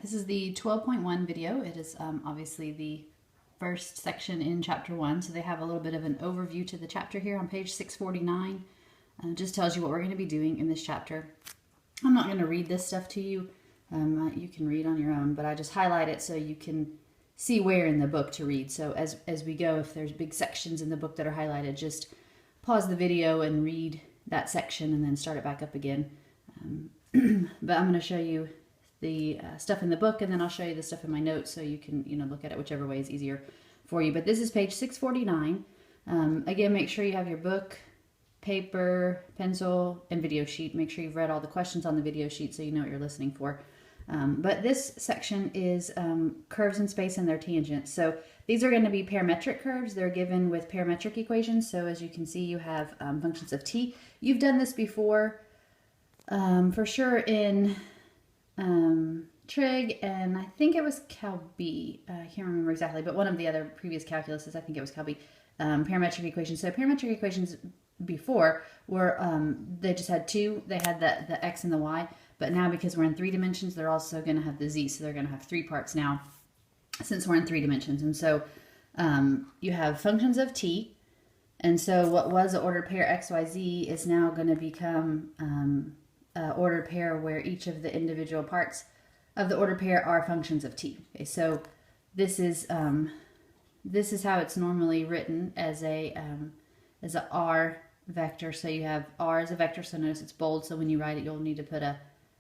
This is the 12.1 video. It is obviously the first section in chapter 1, so they have a little bit of an overview to the chapter here on page 649. Just tells you what we're going to be doing in this chapter. I'm not going to read this stuff to you. You can read on your own, but I just highlight it so you can see where in the book to read. So as we go, if there's big sections in the book that are highlighted, just pause the video and read that section and then start it back up again. But I'm going to show you the stuff in the book, and then I'll show you the stuff in my notes so you can look at it whichever way is easier for you. But this is page 649. Again, make sure you have your book, paper, pencil, and video sheet. Make sure you've read all the questions on the video sheet so you know what you're listening for. But this section is curves in space and their tangents. So these are going to be parametric curves. They're given with parametric equations. So as you can see, you have functions of t. You've done this before for sure in trig, and I think it was Cal B. I can't remember exactly, but one of the other previous calculuses, I think it was Cal B. Parametric equations. So parametric equations before were they just had two. They had the x and the y, but now because we're in 3 dimensions, they're also going to have the z. So they're going to have 3 parts now, since we're in 3 dimensions. And so you have functions of t, and so what was an ordered pair x, y, z is now going to become ordered pair where each of the individual parts of the ordered pair are functions of t. Okay, so this is how it's normally written as a r vector. So you have r as a vector, so notice it's bold, so when you write it you'll need to put a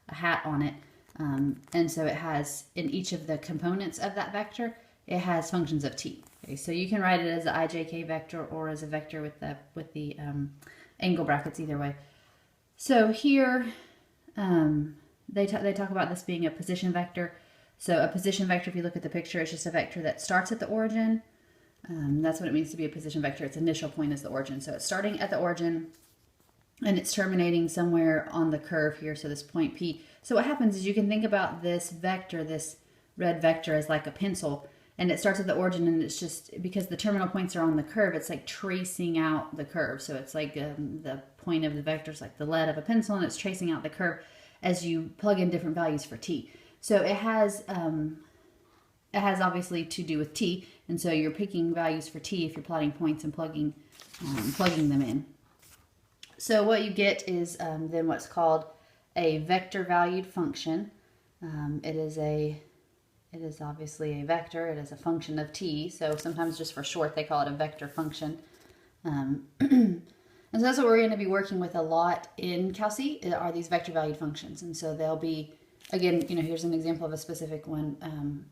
hat on it, and so it has, in each of the components of that vector, it has functions of t. Okay, so you can write it as the ijk vector or as a vector with the angle brackets, either way. So here they talk about this being a position vector. So a position vector, if you look at the picture, it's just a vector that starts at the origin. That's what it means to be a position vector. Its initial point is the origin. So it's starting at the origin and it's terminating somewhere on the curve here, so this point P. So what happens is you can think about this vector, this red vector, as like a pencil, and it starts at the origin, and it's just, because the terminal points are on the curve, it's like tracing out the curve. So it's like the point of the vector is like the lead of a pencil, and it's tracing out the curve as you plug in different values for t. So it has obviously to do with t, and so you're picking values for t if you're plotting points and plugging them in. So what you get is then what's called a vector-valued function. It is obviously a vector. It is a function of t. So sometimes just for short they call it a vector function. And so that's what we're going to be working with a lot in Cal C, are these vector-valued functions. And so they'll be, again, here's an example of a specific one,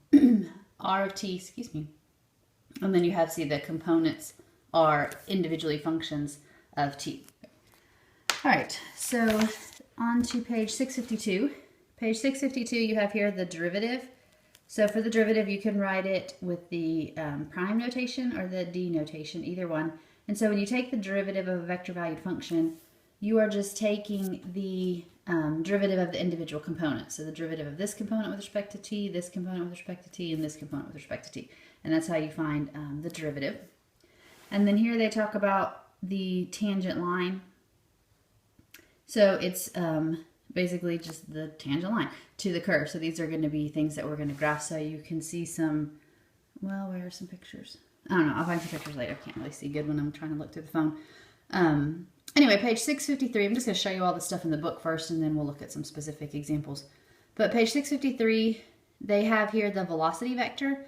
r of t, excuse me. And then you have, see, the components are individually functions of t. All right, so on to page 652. Page 652, you have here the derivative. So for the derivative, you can write it with the prime notation or the d notation, either one. And so when you take the derivative of a vector-valued function, you are just taking the derivative of the individual components. So the derivative of this component with respect to t, this component with respect to t, and this component with respect to t. And that's how you find the derivative. And then here they talk about the tangent line. So it's basically just the tangent line to the curve. So these are going to be things that we're going to graph. So you can see some, well, where are some pictures? I don't know. I'll find some pictures later. I can't really see good when I'm trying to look through the phone. Anyway, page 653, I'm just going to show you all the stuff in the book first, and then we'll look at some specific examples. But page 653, they have here the velocity vector.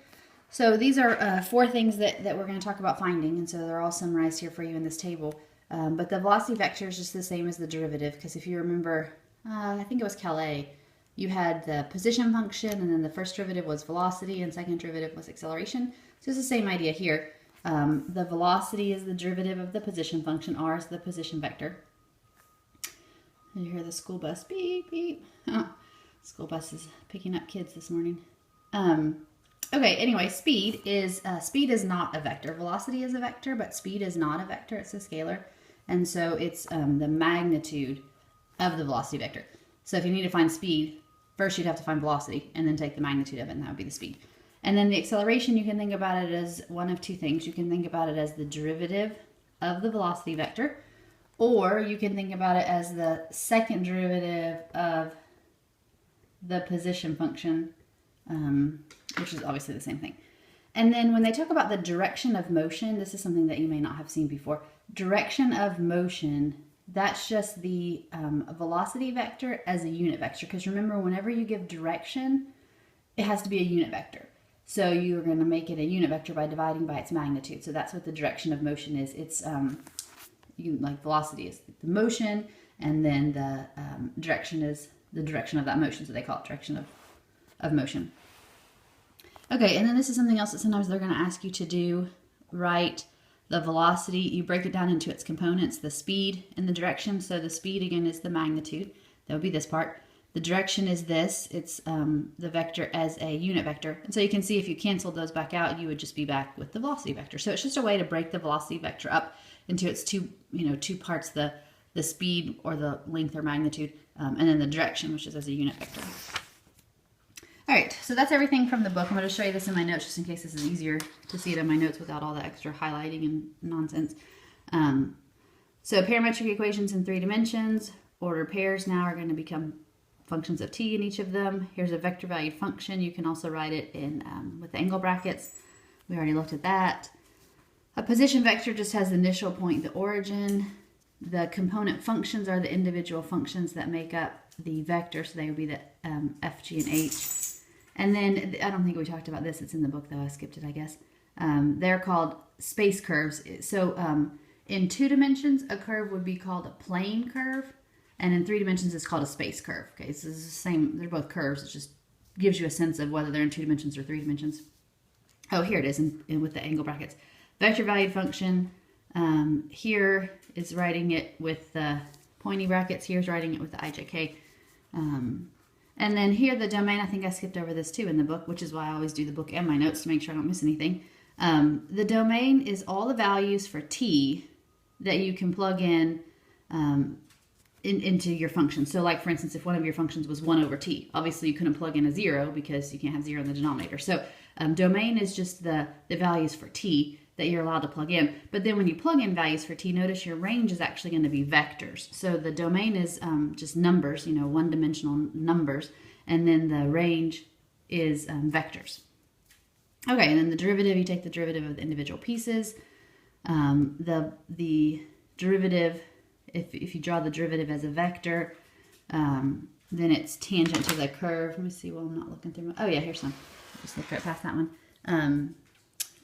So these are 4 things that we're going to talk about finding, and so they're all summarized here for you in this table. But the velocity vector is just the same as the derivative, because if you remember, I think it was Cal A, you had the position function, and then the first derivative was velocity, and second derivative was acceleration. So it's the same idea here. The velocity is the derivative of the position function. R is the position vector. You hear the school bus, beep, beep. Oh, school bus is picking up kids this morning. Okay, anyway, speed is not a vector. Velocity is a vector, but speed is not a vector. It's a scalar. And so it's the magnitude of the velocity vector. So if you need to find speed, first you'd have to find velocity and then take the magnitude of it, and that would be the speed. And then the acceleration, you can think about it as one of 2 things. You can think about it as the derivative of the velocity vector, or you can think about it as the second derivative of the position function which is obviously the same thing. And then when they talk about the direction of motion, this is something that you may not have seen before. Direction of motion, that's just the velocity vector as a unit vector. Because remember, whenever you give direction, it has to be a unit vector. So you're going to make it a unit vector by dividing by its magnitude. So that's what the direction of motion is. It's like velocity is the motion, and then the direction is the direction of that motion. So they call it direction of motion. Okay, and then this is something else that sometimes they're going to ask you to do. Write the velocity. You break it down into its components, the speed and the direction. So the speed, again, is the magnitude. That would be this part. The direction is this. It's the vector as a unit vector. And so you can see if you canceled those back out, you would just be back with the velocity vector. So it's just a way to break the velocity vector up into its two parts, the speed or the length or magnitude, and then the direction, which is as a unit vector. All right, so that's everything from the book. I'm going to show you this in my notes just in case this is easier to see it in my notes without all the extra highlighting and nonsense. So parametric equations in 3 dimensions. Ordered pairs now are going to become functions of t in each of them. Here's a vector valued function. You can also write it in with the angle brackets. We already looked at that. A position vector just has the initial point, the origin. The component functions are the individual functions that make up the vector, so they would be the f, g, and h. And then, I don't think we talked about this, it's in the book though, I skipped it I guess. They're called space curves. So in 2 dimensions, a curve would be called a plane curve, and in 3 dimensions it's called a space curve. Okay, so it's the same, they're both curves, it just gives you a sense of whether they're in 2 dimensions or 3 dimensions. Oh, here it is with the angle brackets. Vector valued function, here is writing it with the pointy brackets, here's writing it with the ijk. And then here the domain, I think I skipped over this too in the book, which is why I always do the book and my notes to make sure I don't miss anything. The domain is all the values for t that you can plug in into your function. So like for instance, if one of your functions was 1 over t, obviously you couldn't plug in a 0 because you can't have 0 in the denominator. So domain is just the values for t that you're allowed to plug in. But then when you plug in values for t, notice your range is actually going to be vectors. So the domain is just numbers, one-dimensional numbers, and then the range is vectors. Okay, and then the derivative, you take the derivative of the individual pieces. The derivative, if you draw the derivative as a vector, then it's tangent to the curve. Let me see, well, I'm not looking through my, oh yeah, here's some. Just look right past that one.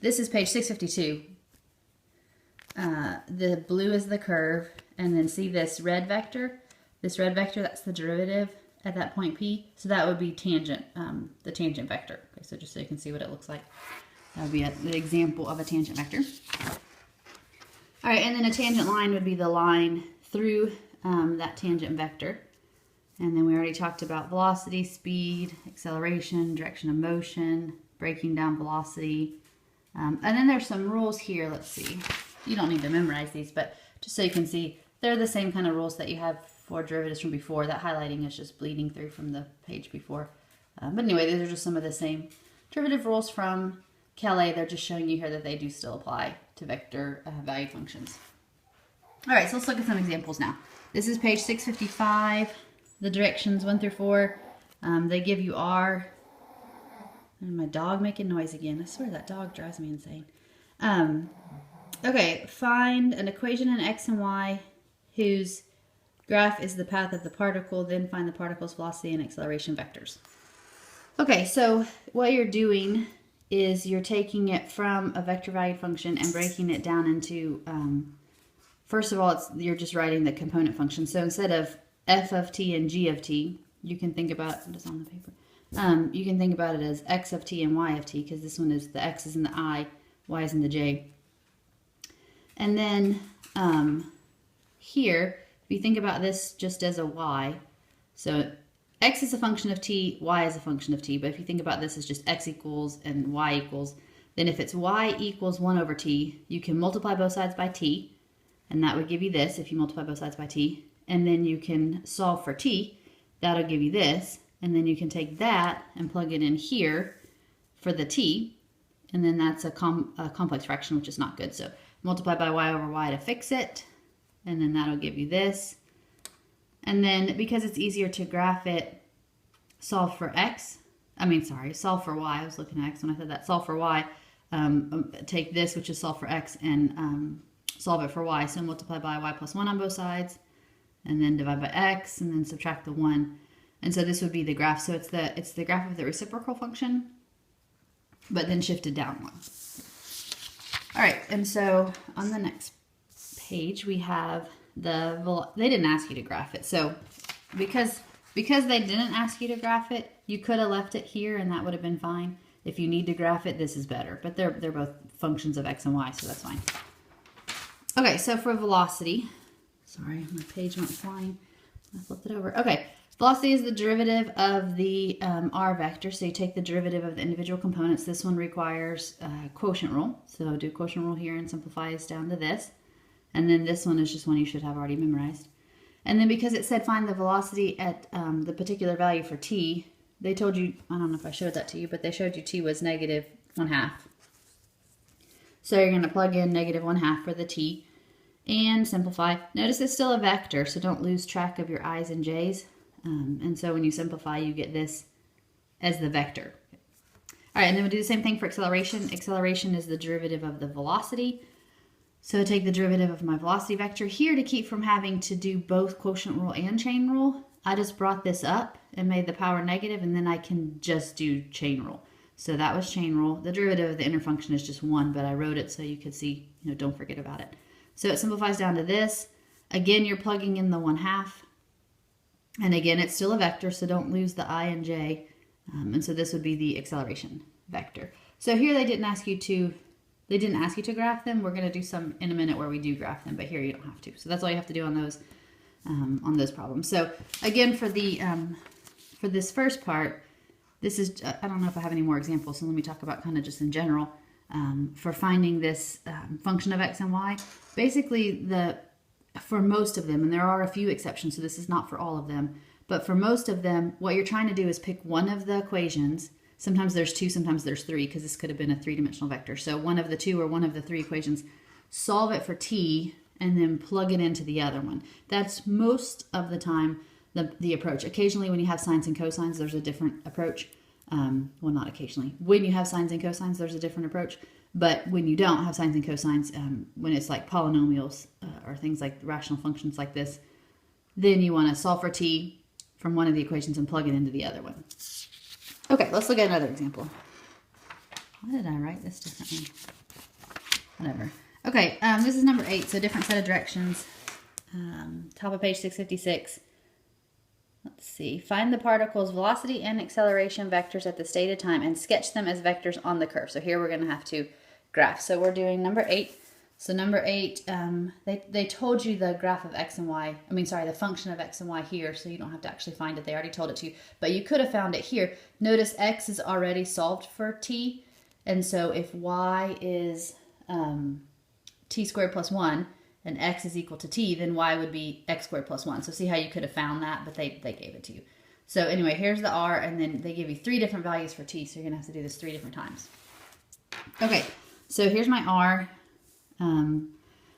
This is page 652. The blue is the curve, and then see this red vector? This red vector, that's the derivative at that point P. So that would be tangent, the tangent vector. Okay, so just so you can see what it looks like. That would be the example of a tangent vector. All right, and then a tangent line would be the line through that tangent vector. And then we already talked about velocity, speed, acceleration, direction of motion, breaking down velocity. And then there's some rules here. Let's see. You don't need to memorize these, but just so you can see, they're the same kind of rules that you have for derivatives from before. That highlighting is just bleeding through from the page before. But anyway, these are just some of the same derivative rules from Calais. They're just showing you here that they do still apply to vector valued functions. All right, so let's look at some examples now. This is page 655. The directions 1 through 4. They give you R. And my dog making noise again. I swear that dog drives me insane. Okay, find an equation in x and y whose graph is the path of the particle, then find the particle's velocity and acceleration vectors. Okay, so what you're doing is you're taking it from a vector valued function and breaking it down into, first of all, you're just writing the component function. So instead of f of t and g of t, you can think about, it's on the paper. You can think about it as x of t and y of t, because this one is the x is in the I, y is in the j. And then here, if you think about this just as a y, so x is a function of t, y is a function of t, but if you think about this as just x equals and y equals, then if it's y equals 1 over t, you can multiply both sides by t, and that would give you this if you multiply both sides by t, and then you can solve for t, that'll give you this, and then you can take that and plug it in here for the t, and then that's a complex fraction, which is not good. So multiply by y over y to fix it, and then that'll give you this. And then because it's easier to graph it, solve for x. solve for y. I was looking at x when I said that. Solve for y. Take this, which is solve for x, and solve it for y. So multiply by y plus 1 on both sides, and then divide by x, and then subtract the 1. And so this would be the graph. So it's the graph of the reciprocal function, but then shifted down 1. All right, and so on the next page we have they didn't ask you to graph it. So because they didn't ask you to graph it, you could have left it here and that would have been fine. If you need to graph it, this is better. But they're both functions of x and y, so that's fine. Okay, so for velocity, sorry, my page went flying. I flipped it over. Okay, velocity is the derivative of the r vector. So you take the derivative of the individual components. This one requires quotient rule. So do quotient rule here and simplify this down to this. And then this one is just one you should have already memorized. And then because it said find the velocity at the particular value for t, they told you, I don't know if I showed that to you, but they showed you t was negative 1/2. So you're going to plug in negative 1/2 for the t and simplify. Notice it's still a vector, so don't lose track of your i's and j's. And so when you simplify, you get this as the vector. All right, and then we'll do the same thing for acceleration. Acceleration is the derivative of the velocity. So take the derivative of my velocity vector here to keep from having to do both quotient rule and chain rule. I just brought this up and made the power negative, and then I can just do chain rule. So that was chain rule. The derivative of the inner function is just 1, but I wrote it so you could see, don't forget about it. So it simplifies down to this. Again, you're plugging in the 1/2. And again, it's still a vector, so don't lose the I and J. And so this would be the acceleration vector. So here they didn't ask you to graph them. We're going to do some in a minute where we do graph them, but here you don't have to. So that's all you have to do on those problems. So again, for this first part, this is, I don't know if I have any more examples, so let me talk about kind of just in general. For finding this function of x and y, basically for most of them, and there are a few exceptions, so this is not for all of them, but for most of them, what you're trying to do is pick one of the equations. Sometimes there's 2, sometimes there's 3, because this could have been a 3-dimensional vector. So one of the 2 or one of the 3 equations, solve it for t, and then plug it into the other one. That's most of the time the approach. Occasionally when you have sines and cosines, there's a different approach. Well, not occasionally. When you have sines and cosines, there's a different approach. But when you don't have sines and cosines, when it's like polynomials or things like rational functions like this, then you want to solve for t from one of the equations and plug it into the other one. Okay, let's look at another example. Why did I write this differently? Whatever. Okay, this is number 8, so different set of directions. Top of page 656. Let's see. Find the particle's velocity and acceleration vectors at the stated time and sketch them as vectors on the curve. So here we're going to have to graph. So we're doing number 8. So number 8, they told you the graph of x and y, the function of x and y here, so you don't have to actually find it. They already told it to you, but you could have found it here. Notice x is already solved for t, and so if y is t squared plus 1 and x is equal to t, then y would be x squared plus 1. So see how you could have found that, but they gave it to you. So anyway, here's the r, and then they give you 3 different values for t, so you're going to have to do this 3 different times. Okay, so here's my r.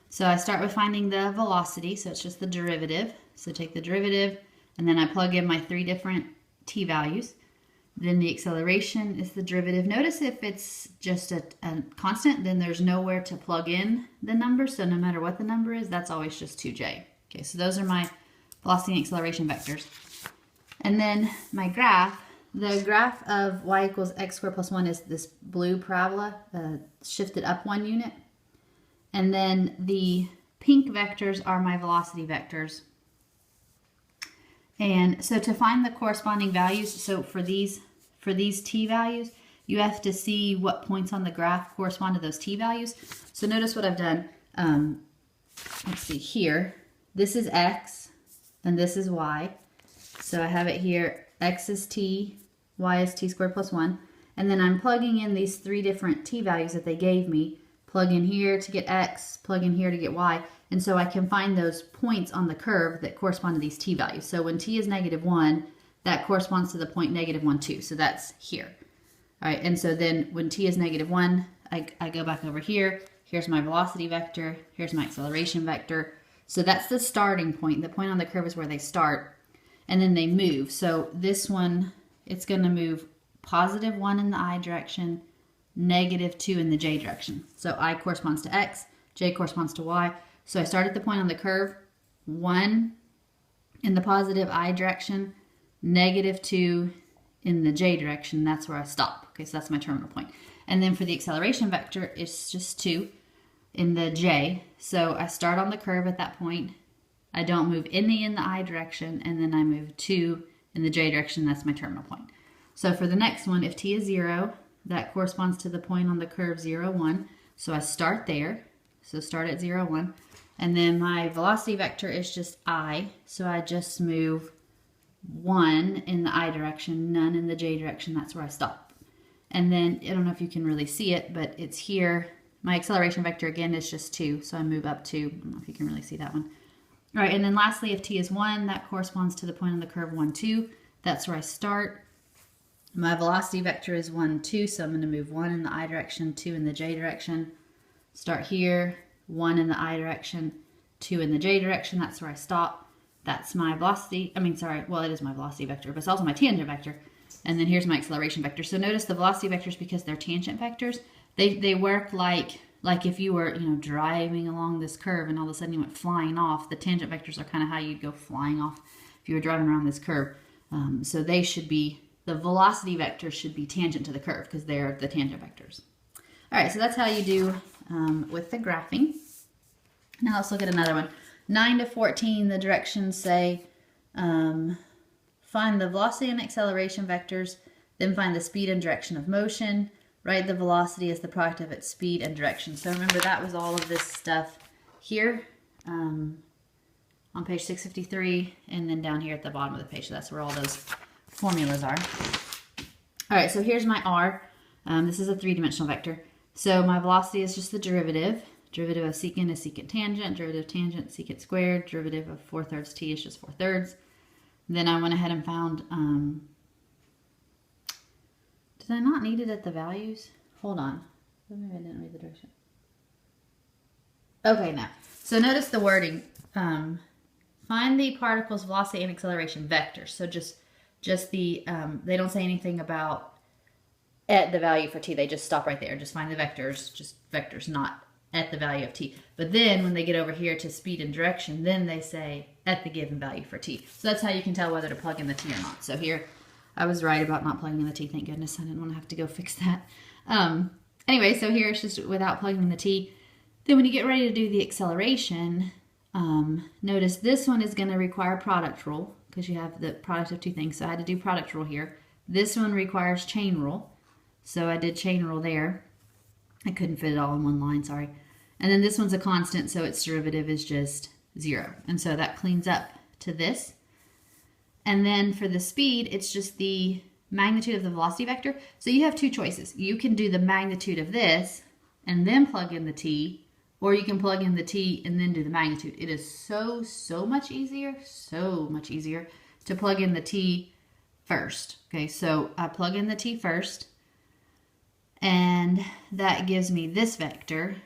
So I start with finding the velocity, so it's just the derivative. So take the derivative, and then I plug in my 3 different t values. Then the acceleration is the derivative. Notice if it's just a constant, then there's nowhere to plug in the number. So no matter what the number is, that's always just 2j. Okay, so those are my velocity and acceleration vectors. And then my graph, the graph of y equals x squared plus 1 is this blue parabola, shifted up 1 unit. And then the pink vectors are my velocity vectors. And so to find the corresponding values, so for these t values, you have to see what points on the graph correspond to those t values. So notice what I've done. Let's see here. This is x, and this is y. So I have it here. X is t, y is t squared plus 1. And then I'm plugging in these 3 different t values that they gave me. Plug in here to get x, plug in here to get y, and so I can find those points on the curve that correspond to these t values. So when t is -1, that corresponds to the point -1, 2, so that's here. All right, and so then when t is -1, I go back over here, here's my velocity vector, here's my acceleration vector. So that's the starting point. The point on the curve is where they start, and then they move. So this one, it's going to move positive 1 in the I direction, negative 2 in the j direction. So I corresponds to x, j corresponds to y. So I start at the point on the curve, 1 in the positive I direction, negative 2 in the j direction. That's where I stop. Okay, so that's my terminal point. And then for the acceleration vector, it's just 2 in the j. So I start on the curve at that point. I don't move any in the I direction, and then I move 2 in the j direction. That's my terminal point. So for the next one, if t is 0, that corresponds to the point on the curve 0, 1. So I start there. So start at 0, 1. And then my velocity vector is just I. So I just move 1 in the I direction, none in the j direction. That's where I stop. And then, I don't know if you can really see it, but it's here. My acceleration vector, again, is just 2. So I move up 2. I don't know if you can really see that one. All right, and then lastly, if t is 1, that corresponds to the point on the curve 1, 2. That's where I start. My velocity vector is 1, 2, so I'm going to move 1 in the I direction, 2 in the j direction. Start here, 1 in the I direction, 2 in the j direction. That's where I stop. That's my velocity. Well, it is my velocity vector, but it's also my tangent vector. And then here's my acceleration vector. So notice the velocity vectors, because they're tangent vectors, they work like if you were, driving along this curve and all of a sudden you went flying off. The tangent vectors are kind of how you'd go flying off if you were driving around this curve. So they should be, the velocity vectors should be tangent to the curve because they're the tangent vectors. All right, so that's how you do with the graphing. Now let's look at another one. 9 to 14, the directions say, find the velocity and acceleration vectors, then find the speed and direction of motion. Write the velocity as the product of its speed and direction. So remember, that was all of this stuff here on page 653, and then down here at the bottom of the page. So that's where all those formulas are. All right, so here's my r. This is a three-dimensional vector. So my velocity is just the derivative. Derivative of secant is secant tangent. Derivative of tangent, secant squared. Derivative of 4/3 t is just 4/3. Then I went ahead and found, did I not need it at the values? Hold on. Maybe I didn't read the direction. Okay, now. So notice the wording. Find the particle's velocity and acceleration vectors. So just the, they don't say anything about at the value for t. They just stop right there. Just find the vectors, just vectors, not at the value of t. But then when they get over here to speed and direction, then they say at the given value for t. So that's how you can tell whether to plug in the t or not. So here, I was right about not plugging in the t. Thank goodness. I didn't want to have to go fix that. Anyway, so here it's just without plugging in the t. Then when you get ready to do the acceleration, notice this one is going to require product rule because you have the product of two things. So I had to do product rule here. This one requires chain rule. So I did chain rule there. I couldn't fit it all in one line, sorry. And then this one's a constant, so its derivative is just 0. And so that cleans up to this. And then for the speed, it's just the magnitude of the velocity vector. So you have two choices. You can do the magnitude of this and then plug in the t, or you can plug in the t and then do the magnitude. It is so much easier to plug in the t first. Okay, so I plug in the t first, and that gives me this vector,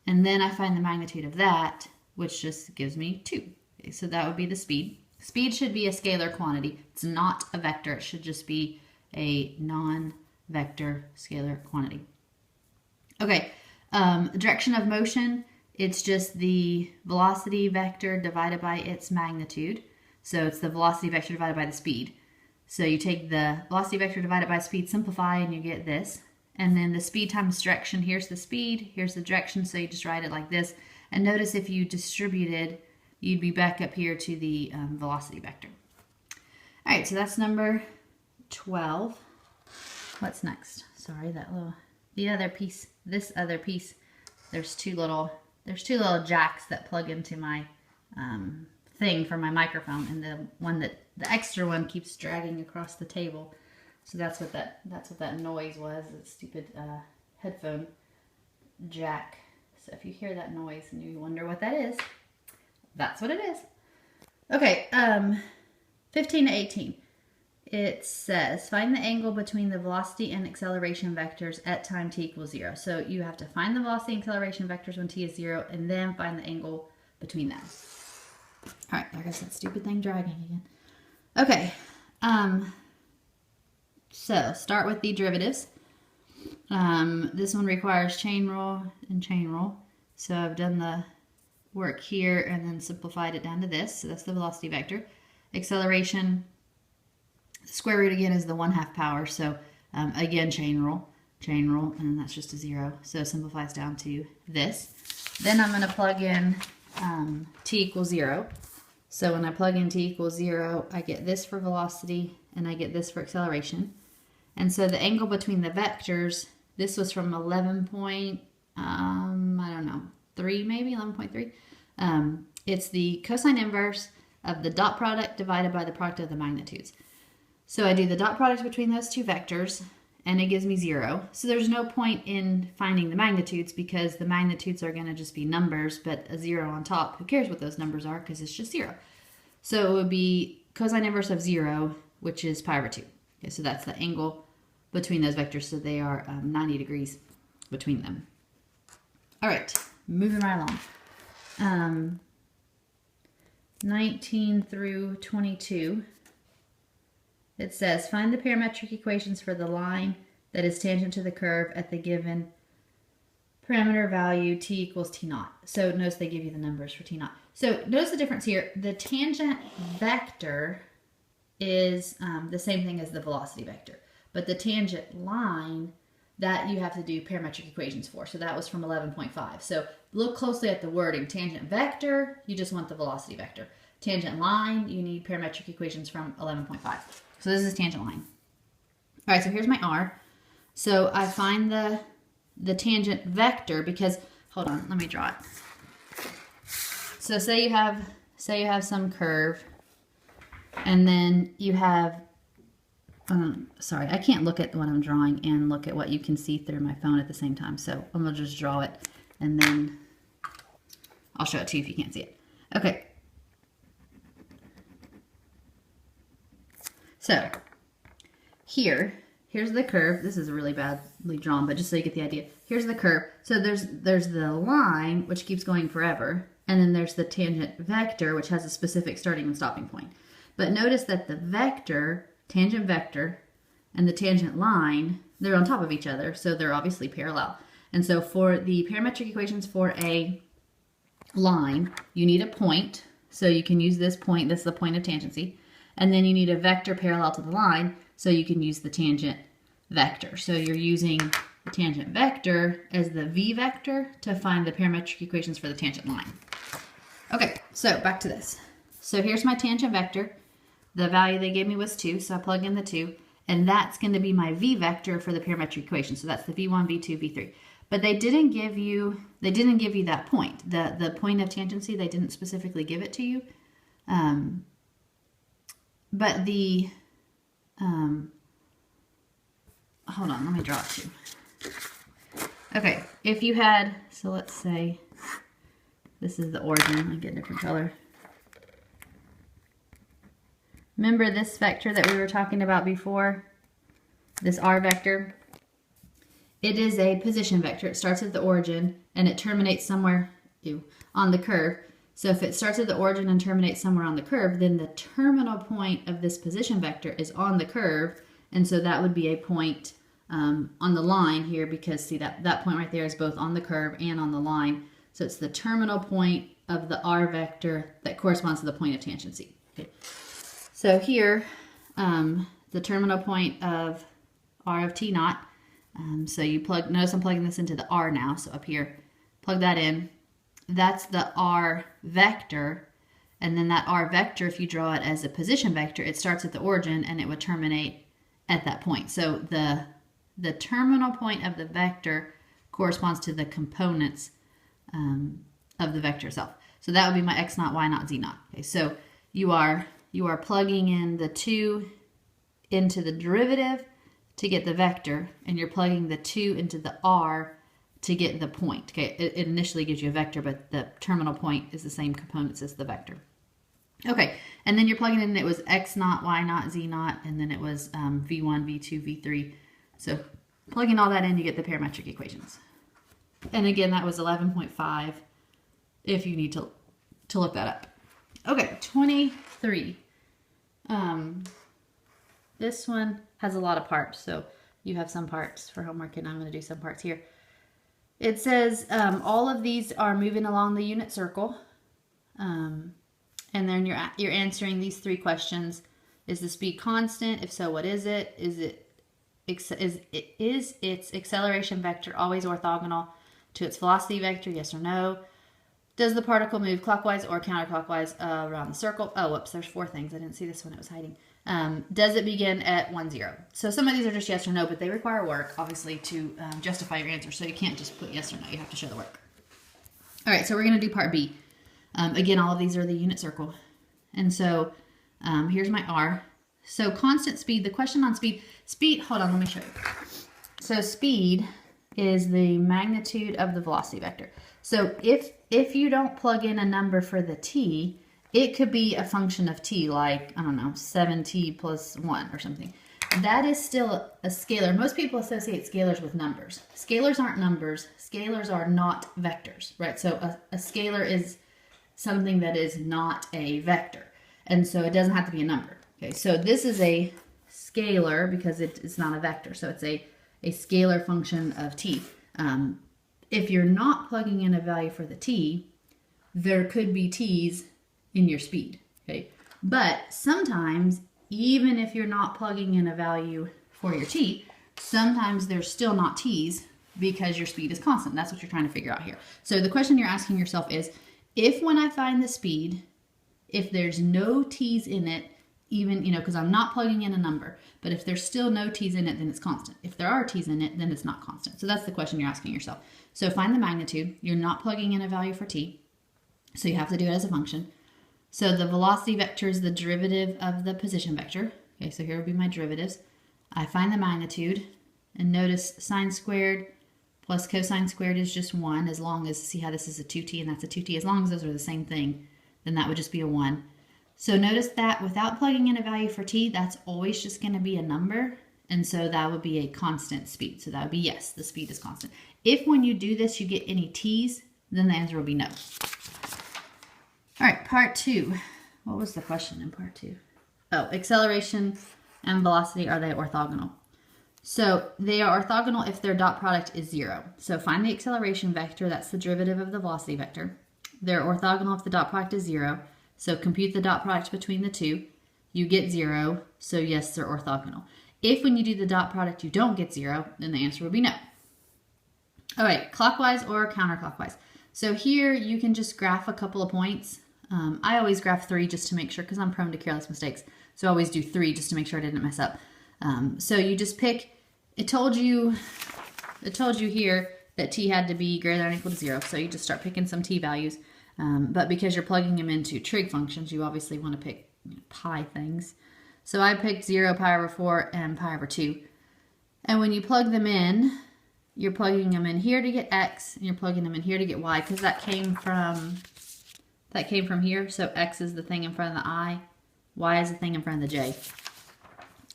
and then I find the magnitude of that, which just gives me 2. Okay, so that would be the speed. Speed should be a scalar quantity. It's not a vector. It should just be a non-vector scalar quantity. Okay, direction of motion, it's just the velocity vector divided by its magnitude. So it's the velocity vector divided by the speed. So you take the velocity vector divided by speed, simplify, and you get this. And then the speed times direction, here's the speed, here's the direction, so you just write it like this. And notice if you distributed, you'd be back up here to the velocity vector. All right, so that's number 12. What's next? Sorry, the other piece, this other piece, there's two little jacks that plug into my thing for my microphone, and the extra one keeps dragging across the table. So that's what that noise was, that stupid headphone jack. So if you hear that noise and you wonder what that is, that's what it is. Okay, 15 to 18. It says, find the angle between the velocity and acceleration vectors at time t equals 0. So you have to find the velocity and acceleration vectors when t is 0, and then find the angle between them. All right, there goes that stupid thing dragging again. Okay, So start with the derivatives. This one requires chain rule and chain rule. So I've done the work here and then simplified it down to this. So that's the velocity vector. Acceleration, the square root again is the 1/2 power. So again, chain rule, and then that's just a 0. So it simplifies down to this. Then I'm going to plug in t equals 0. So when I plug in t equals 0, I get this for velocity and I get this for acceleration. And so the angle between the vectors, this was from 11 point, I don't know, 3 maybe, 11.3. It's the cosine inverse of the dot product divided by the product of the magnitudes. So I do the dot product between those two vectors, and it gives me 0. So there's no point in finding the magnitudes because the magnitudes are going to just be numbers, but a 0 on top, who cares what those numbers are because it's just 0. So it would be cosine inverse of 0, which is pi over 2. Okay, so that's the angle between those vectors, so they are 90 degrees between them. All right, moving right along. 19 through 22. It says, find the parametric equations for the line that is tangent to the curve at the given parameter value t equals t naught. So notice they give you the numbers for t naught. So notice the difference here. The tangent vector is the same thing as the velocity vector. But the tangent line, that you have to do parametric equations for. So that was from 11.5. So look closely at the wording. Tangent vector, you just want the velocity vector. Tangent line, you need parametric equations from 11.5. So this is tangent line. All right, so here's my R. So I find the tangent vector because, hold on, let me draw it. So say you have some curve, and then you have, sorry, I can't look at what I'm drawing and look at what you can see through my phone at the same time. So I'm gonna just draw it, and then I'll show it to you if you can't see it. Okay. So here's the curve. This is really badly drawn, but just so you get the idea. Here's the curve. So there's the line, which keeps going forever, and then there's the tangent vector, which has a specific starting and stopping point. But notice that the vector, tangent vector, and the tangent line, they're on top of each other, so they're obviously parallel. And so for the parametric equations for a line, you need a point. So you can use this point. This is the point of tangency. And then you need a vector parallel to the line, so you can use the tangent vector. So you're using the tangent vector as the v vector to find the parametric equations for the tangent line. Okay, so back to this. So here's my tangent vector. The value they gave me was 2, so I plug in the 2, and that's going to be my v vector for the parametric equation. So that's the v1, v2, v3. But they didn't give you that point. The point of tangency, they didn't specifically give it to you. But the, hold on, let me draw it too. Okay, if you had, so let's say this is the origin. I'll get a different color. Remember this vector that we were talking about before? This R vector? It is a position vector. It starts at the origin and it terminates somewhere on the curve. So if it starts at the origin and terminates somewhere on the curve, then the terminal point of this position vector is on the curve. And so that would be a point on the line here, because see that point right there is both on the curve and on the line. So it's the terminal point of the R vector that corresponds to the point of tangency. Okay. So here, the terminal point of R of t naught. So you notice I'm plugging this into the R now. So up here, plug that in. That's the R vector, and then that R vector, if you draw it as a position vector, it starts at the origin and it would terminate at that point. So the terminal point of the vector corresponds to the components of the vector itself. So that would be my x naught, y naught, z naught. Okay, so you are plugging in the 2 into the derivative to get the vector, and you're plugging the 2 into the R to get the point. Okay, it initially gives you a vector, but the terminal point is the same components as the vector. Okay, and then you're plugging in, it was x naught, y naught, z naught, and then it was v1, v2, v3. So plugging all that in, you get the parametric equations. And again, that was 11.5 if you need to look that up. Okay, 23. This one has a lot of parts. So you have some parts for homework, and I'm going to do some parts here. It says all of these are moving along the unit circle. And then you're answering these 3 questions. Is the speed constant? If so, what is it? Is its acceleration vector always orthogonal to its velocity vector? Yes or no? Does the particle move clockwise or counterclockwise around the circle? Oh, whoops, there's 4 things. I didn't see this one, it was hiding. Does it begin at 1, 0? So some of these are just yes or no, but they require work, obviously, to justify your answer. So you can't just put yes or no, you have to show the work. All right, so we're going to do part B. Again, all of these are the unit circle. And so here's my R. So constant speed, the question on speed, hold on, let me show you. So speed is the magnitude of the velocity vector. So if you don't plug in a number for the t, it could be a function of t, like, I don't know, 7t plus 1 or something. That is still a scalar. Most people associate scalars with numbers. Scalars aren't numbers. Scalars are not vectors, right? So a scalar is something that is not a vector. And so it doesn't have to be a number. Okay, so this is a scalar because it's not a vector. So it's a scalar function of t. If you're not plugging in a value for the t, there could be t's in your speed. Okay, but sometimes, even if you're not plugging in a value for your t, sometimes there's still not t's because your speed is constant. That's what you're trying to figure out here. So the question you're asking yourself is, if when I find the speed, if there's no t's in it, even, because I'm not plugging in a number, but if there's still no t's in it, then it's constant. If there are t's in it, then it's not constant. So that's the question you're asking yourself. So find the magnitude. You're not plugging in a value for t, so you have to do it as a function. So the velocity vector is the derivative of the position vector. Okay, so here would be my derivatives. I find the magnitude, and notice sine squared plus cosine squared is just 1, as long as, see how this is a 2t and that's a 2t, as long as those are the same thing, then that would just be a 1. So notice that without plugging in a value for t, that's always just going to be a number, and so that would be a constant speed. So that would be yes, the speed is constant. If when you do this you get any t's, then the answer will be no. All right, part 2. What was the question in part 2? Oh, acceleration and velocity, are they orthogonal? So they are orthogonal if their dot product is 0. So find the acceleration vector, that's the derivative of the velocity vector. They're orthogonal if the dot product is 0. So compute the dot product between the two. You get 0, so yes, they're orthogonal. If when you do the dot product you don't get 0, then the answer would be no. All right, clockwise or counterclockwise. So here you can just graph a couple of points. I always graph 3 just to make sure, because I'm prone to careless mistakes. So I always do 3 just to make sure I didn't mess up. So you just pick, it told you here that t had to be greater than or equal to 0. So you just start picking some t values. But because you're plugging them into trig functions, you obviously want to pick pi things. So I picked 0, pi over 4, and pi over 2. And when you plug them in, you're plugging them in here to get x, and you're plugging them in here to get y, because that came from here. So x is the thing in front of the I, y is the thing in front of the j.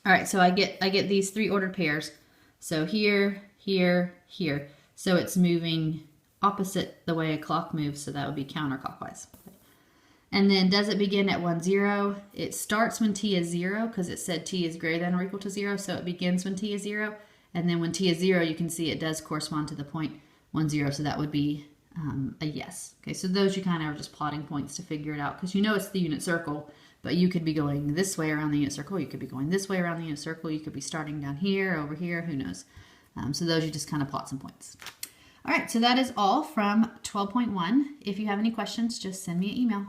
All right, so I get these 3 ordered pairs. So here, here, here. So it's moving opposite the way a clock moves, so that would be counterclockwise. And then does it begin at 1, 0? It starts when t is 0, because it said t is greater than or equal to 0, so it begins when t is 0. And then when t is 0, you can see it does correspond to the point 1, 0, so that would be a yes. Okay, so those you kind of are just plotting points to figure it out, because you know it's the unit circle, but you could be going this way around the unit circle, you could be going this way around the unit circle, you could be starting down here, over here, who knows. So those you just kind of plot some points. All right, so that is all from 12.1. If you have any questions, just send me an email.